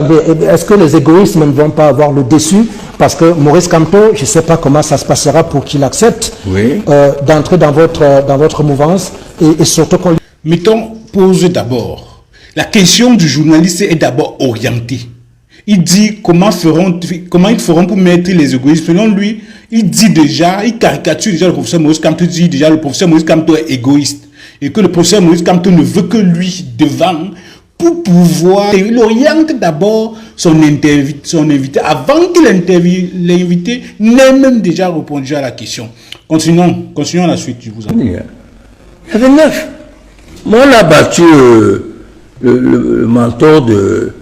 Est-ce que les égoïsmes ne vont pas avoir le dessus? Parce que Maurice Kamto, je ne sais pas comment ça se passera pour qu'il accepte d'entrer dans votre mouvance et surtout qu'on... Mettons, pose d'abord. La question du journaliste est d'abord orientée. Il dit comment ils feront pour mettre les égoïstes. Selon lui, il dit déjà, il caricature déjà le professeur Maurice Kamto, dit déjà le professeur Maurice Kamto est égoïste. Et que le professeur Maurice Kamto ne veut que lui devant pour pouvoir... Il oriente d'abord son invité avant que l'invité n'ait même déjà répondu à la question. Continuons la suite, je vous en prie. Il y avait 9. Moi, on a battu le mentor du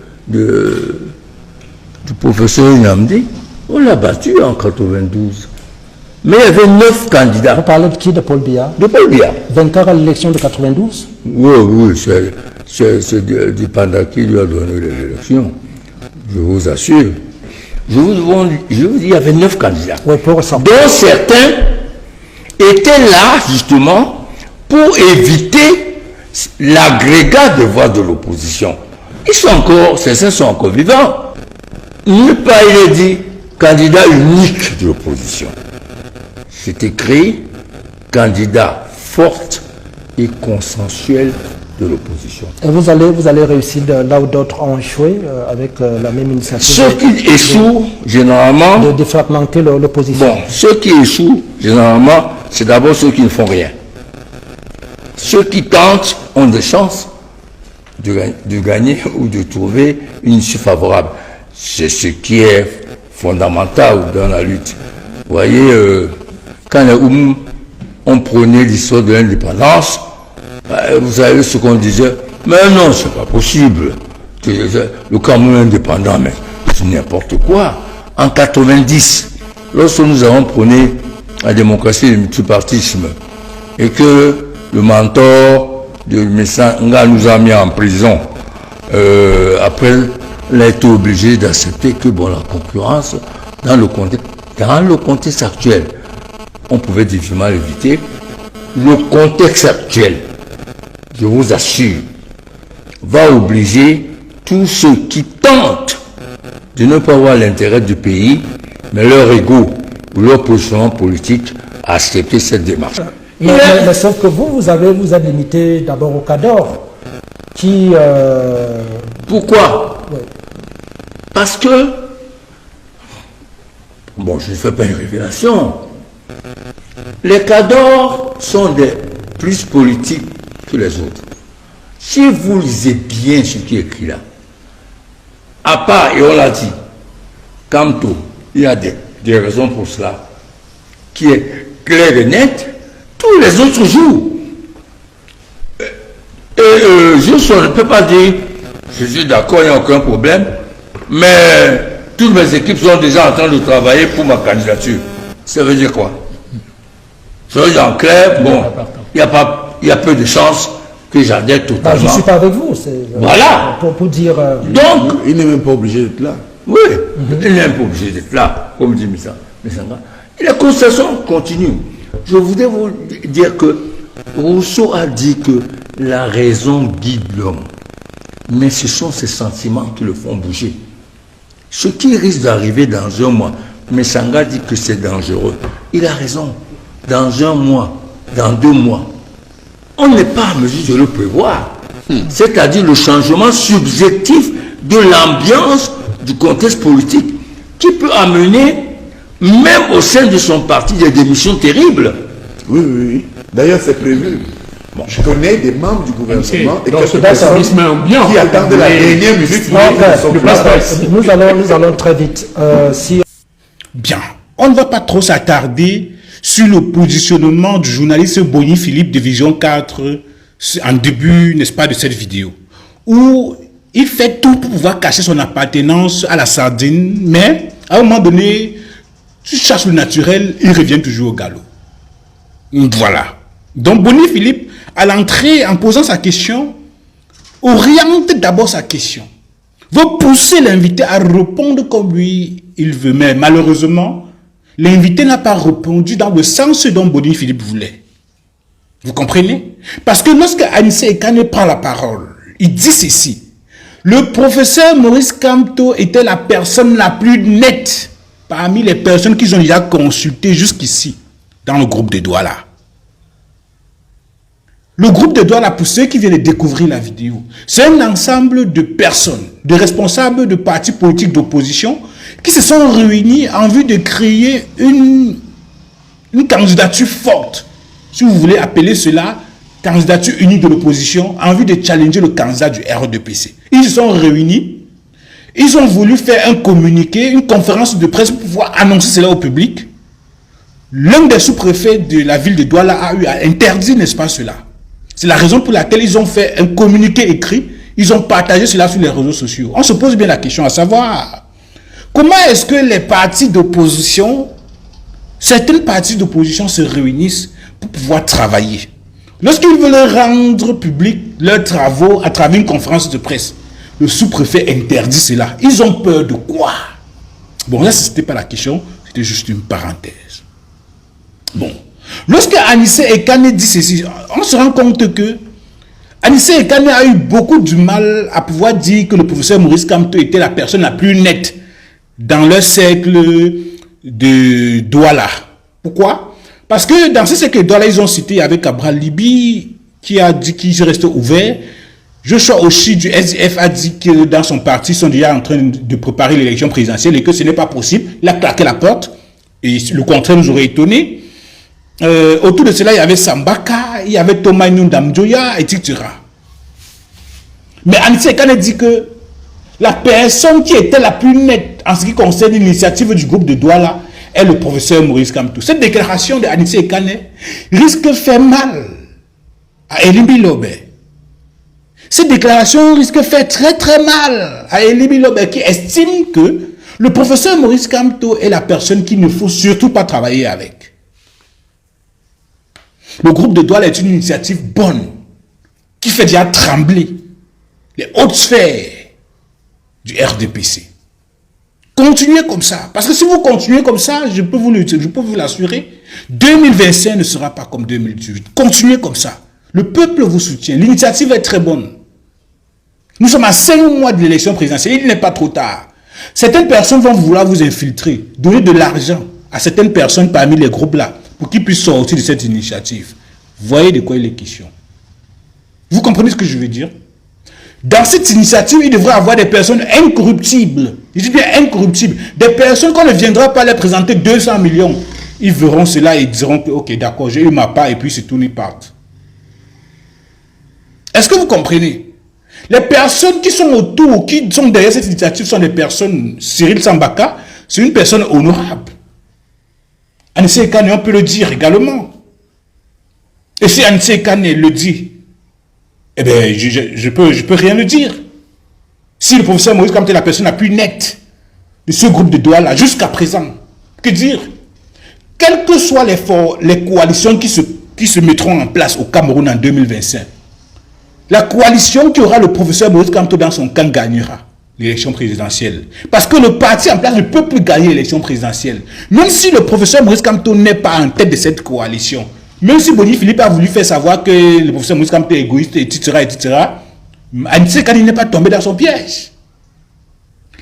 professeur Nyamdi. On l'a battu en 92. Mais il y avait 9 candidats. Vous parlez de qui? De Paul Biya? De Paul Biya. Vainqueur à l'élection de 92? Oui, c'est dépendant qui lui a donné l'élection. Je vous assure. Je vous dis, il y avait 9 candidats. Oui, pour ça. Dont certains étaient là, justement, pour éviter l'agrégat de voix de l'opposition. Certains sont encore vivants. Nulle part il est dit candidat unique de l'opposition. C'est écrit candidat forte et consensuel de l'opposition. Et vous allez réussir là où d'autres ont échoué avec la même initiative. Ceux qui échouent, généralement... De défragmenter l'opposition. Bon, ceux qui échouent, généralement, c'est d'abord ceux qui ne font rien. Ceux qui tentent ont des chances de gagner ou de trouver une issue favorable. C'est ce qui est fondamental dans la lutte. Vous voyez, quand on prenait l'histoire de l'indépendance, vous savez ce qu'on disait, mais non, c'est pas possible. Le Cameroun indépendant, mais c'est n'importe quoi. En 90, lorsque nous avons prôné la démocratie et le multipartisme, et que le mentor de Messanga nous a mis en prison, après, on a été obligé d'accepter que bon, la concurrence, dans le contexte actuel, on pouvait difficilement l'éviter. Le contexte actuel, je vous assure, va obliger tous ceux qui tentent de ne pas avoir l'intérêt du pays, mais leur ego ou leur positionnement politique à accepter cette démarche. Mais sauf que vous êtes limité d'abord au Cador, qui... Pourquoi? Ouais. Parce que, bon, je ne fais pas une révélation, les Cadors sont plus politiques que les autres. Si vous lisez bien ce qui est écrit là, à part, et on l'a dit, Kamto, il y a des raisons pour cela, qui est clair et net, tous les autres jouent. Je ne peux pas dire, je suis d'accord, il n'y a aucun problème, mais toutes mes équipes sont déjà en train de travailler pour ma candidature. Ça veut dire quoi? Ça veut dire en clair, bon, il y a peu de chances que j'adhère totalement. Je ne suis pas avec vous. Voilà. Pour dire... Donc, il n'est même pas obligé d'être là. Oui, il n'est même pas obligé d'être là, comme dit Messanga. Et la constatation continue. Je voudrais vous dire que Rousseau a dit que la raison guide l'homme, mais ce sont ses sentiments qui le font bouger. Ce qui risque d'arriver dans un mois, Messanga dit que c'est dangereux. Il a raison. Dans un mois, dans 2 mois, on n'est pas en mesure de le prévoir. C'est-à-dire le changement subjectif de l'ambiance du contexte politique qui peut amener, même au sein de son parti, des démissions terribles. Oui. D'ailleurs, c'est prévu. Bon, je connais des membres du gouvernement et quelques personnes qui attendent la dernière minute. Nous allons très vite. Bien, on ne va pas trop s'attarder sur le positionnement du journaliste Boni Philippe de Vision 4 en début, n'est-ce pas, de cette vidéo, où il fait tout pour pouvoir cacher son appartenance à la sardine, mais à un moment donné, tu cherches le naturel, il revient toujours au galop. Voilà. Donc Boni Philippe, à l'entrée, en posant sa question, oriente d'abord sa question, veut pousser l'invité à répondre comme lui il veut, mais malheureusement, l'invité n'a pas répondu dans le sens dont Boni Philippe voulait. Vous comprenez? Parce que lorsque Anissé Ekane prend la parole, il dit ceci. Le professeur Maurice Kamto était la personne la plus nette parmi les personnes qu'ils ont déjà consultées jusqu'ici dans le groupe de Douala. Le groupe de Douala, pour ceux qui viennent de découvrir la vidéo, c'est un ensemble de personnes, de responsables de partis politiques d'opposition qui se sont réunis en vue de créer une candidature forte, si vous voulez appeler cela candidature unie de l'opposition, en vue de challenger le candidat du RDPC. Ils se sont réunis, ils ont voulu faire un communiqué, une conférence de presse pour pouvoir annoncer cela au public. L'un des sous-préfets de la ville de Douala a eu à interdire, n'est-ce pas, cela. C'est la raison pour laquelle ils ont fait un communiqué écrit, ils ont partagé cela sur les réseaux sociaux. On se pose bien la question à savoir, comment est-ce que les partis d'opposition, certaines parties d'opposition se réunissent pour pouvoir travailler? Lorsqu'ils veulent rendre public leurs travaux à travers une conférence de presse, le sous-préfet interdit cela. Ils ont peur de quoi? Bon, là, ce n'était pas la question, c'était juste une parenthèse. Bon, lorsque Anissé Ekane dit ceci, on se rend compte que Anissé Ekane a eu beaucoup de mal à pouvoir dire que le professeur Maurice Kamto était la personne la plus nette dans leur cercle de Douala. Pourquoi? Parce que dans ce cercle de Douala, ils ont cité avec Abraham Libi qui a dit qu'il restait ouvert. Joshua Oshi du SDF a dit que dans son parti, ils sont déjà en train de préparer l'élection présidentielle et que ce n'est pas possible. Il a claqué la porte et le contraire nous aurait étonné. Autour de cela, il y avait Sambaka, il y avait Thomas Ndamjoya, etc. Mais Anissé Ekane dit que la personne qui était la plus nette en ce qui concerne l'initiative du groupe de Douala est le professeur Maurice Kamto. Cette déclaration de Anissé Ekane risque de faire mal à Elimi Lobé. Cette déclaration risque de faire très très mal à Elimi Lobé qui estime que le professeur Maurice Kamto est la personne qu'il ne faut surtout pas travailler avec. Le groupe de Douala est une initiative bonne qui fait déjà trembler les hautes sphères du RDPC. Continuez comme ça. Parce que si vous continuez comme ça, je peux vous l'assurer, 2025 ne sera pas comme 2018. Continuez comme ça. Le peuple vous soutient. L'initiative est très bonne. Nous sommes à 5 mois de l'élection présidentielle. Il n'est pas trop tard. Certaines personnes vont vouloir vous infiltrer, donner de l'argent à certaines personnes parmi les groupes là, pour qu'ils puissent sortir de cette initiative. Voyez de quoi il est question. Vous comprenez ce que je veux dire? Dans cette initiative, il devrait y avoir des personnes incorruptibles. Je dis bien incorruptibles. Des personnes qu'on ne viendra pas leur présenter 200 millions. Ils verront cela et ils diront que, ok, d'accord, j'ai eu ma part et puis c'est tout, ils partent. Est-ce que vous comprenez? Les personnes qui sont autour, qui sont derrière cette initiative sont des personnes. Cyril Sambaka, c'est une personne honorable. Anissé Ekane, on peut le dire également. Et si Anissé Ekane le dit, eh bien, je peux rien le dire. Si le professeur Maurice Kamto est la personne la plus nette de ce groupe de Douala jusqu'à présent, que dire? Quelles que soient les coalitions qui se mettront en place au Cameroun en 2025, la coalition qui aura le professeur Maurice Kamto dans son camp gagnera l'élection présidentielle. Parce que le parti en place ne peut plus gagner l'élection présidentielle. Même si le professeur Maurice Kamto n'est pas en tête de cette coalition, même si Boni Philippe a voulu faire savoir que le professeur Maurice Kamto est égoïste, etc., Anissé Ekane n'est pas tombé dans son piège.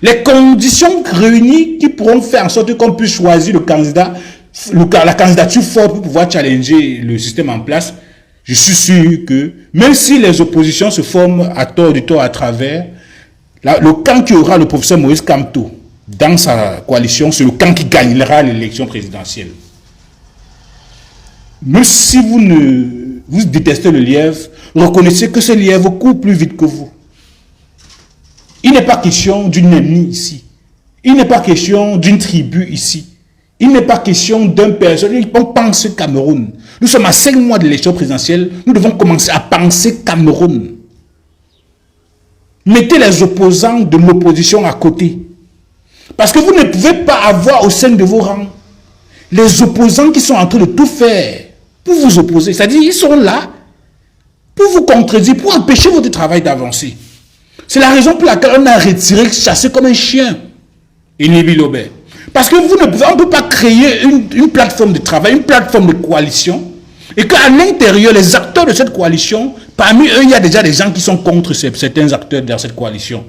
Les conditions réunies qui pourront faire en sorte qu'on puisse choisir le candidat, la candidature forte pour pouvoir challenger le système en place, je suis sûr que même si les oppositions se forment à tort du tort à travers, le camp qui aura le professeur Maurice Kamto dans sa coalition, c'est le camp qui gagnera l'élection présidentielle. Même si vous détestez le lièvre, reconnaissez que ce lièvre court plus vite que vous. Il n'est pas question d'une ennemi ici. Il n'est pas question d'une tribu ici. Il n'est pas question d'un personne. On pense Cameroun. Nous sommes à 5 mois de l'élection présidentielle. Nous devons commencer à penser Cameroun. Mettez les opposants de l'opposition à côté. Parce que vous ne pouvez pas avoir au sein de vos rangs les opposants qui sont en train de tout faire pour vous opposer. C'est-à-dire ils sont là pour vous contredire, pour empêcher votre travail d'avancer. C'est la raison pour laquelle on a retiré, chassé comme un chien Elimi Lobé. Parce que on ne peut pas créer une plateforme de travail, une plateforme de coalition, et qu'à l'intérieur, les acteurs de cette coalition Parmi eux, il y a déjà des gens qui sont contre certains acteurs dans cette coalition.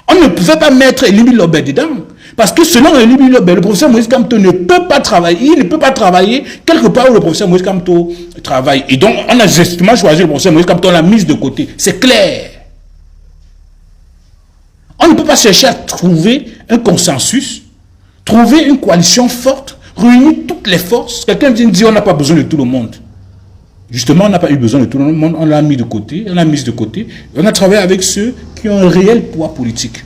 On ne pouvait pas mettre Elimbi Lobé dedans. Parce que selon Elimbi Lobé, le professeur Moïse Kamto ne peut pas travailler. Il ne peut pas travailler quelque part où le professeur Moïse Kamto travaille. Et donc, on a justement choisi le professeur Moïse Kamto, on l'a mis de côté. C'est clair. On ne peut pas chercher à trouver un consensus, trouver une coalition forte, réunir toutes les forces. Quelqu'un vient dire on n'a pas besoin de tout le monde. Justement, on n'a pas eu besoin de tout le monde, on l'a mis de côté, on l'a mis de côté. On a travaillé avec ceux qui ont un réel poids politique.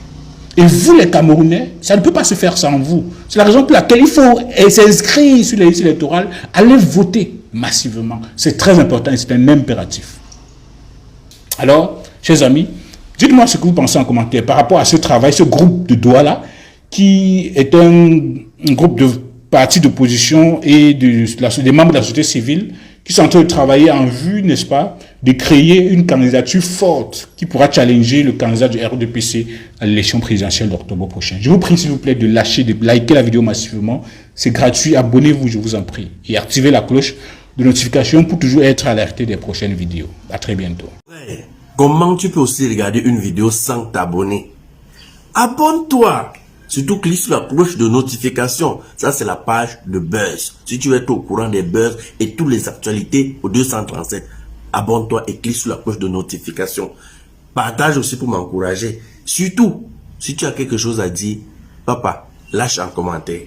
Et vous, les Camerounais, ça ne peut pas se faire sans vous. C'est la raison pour laquelle il faut s'inscrire sur les listes électorales, aller voter massivement. C'est très important et c'est un impératif. Alors, chers amis, dites-moi ce que vous pensez en commentaire par rapport à ce travail, ce groupe de Douala, qui est un groupe de partis d'opposition et des membres de la société civile qui sont en train de travailler en vue, n'est-ce pas, de créer une candidature forte qui pourra challenger le candidat du RDPC à l'élection présidentielle d'octobre prochain. Je vous prie, s'il vous plaît, de lâcher, de liker la vidéo massivement. C'est gratuit. Abonnez-vous, je vous en prie. Et activez la cloche de notification pour toujours être alerté des prochaines vidéos. À très bientôt. Comment tu peux aussi regarder une vidéo sans t'abonner? Abonne-toi! Surtout clique sur la cloche de notification. Ça, c'est la page de Buzz. Si tu veux être au courant des buzz et toutes les actualités au 237, abonne-toi et clique sur la cloche de notification. Partage aussi pour m'encourager. Surtout, si tu as quelque chose à dire, papa, lâche un commentaire.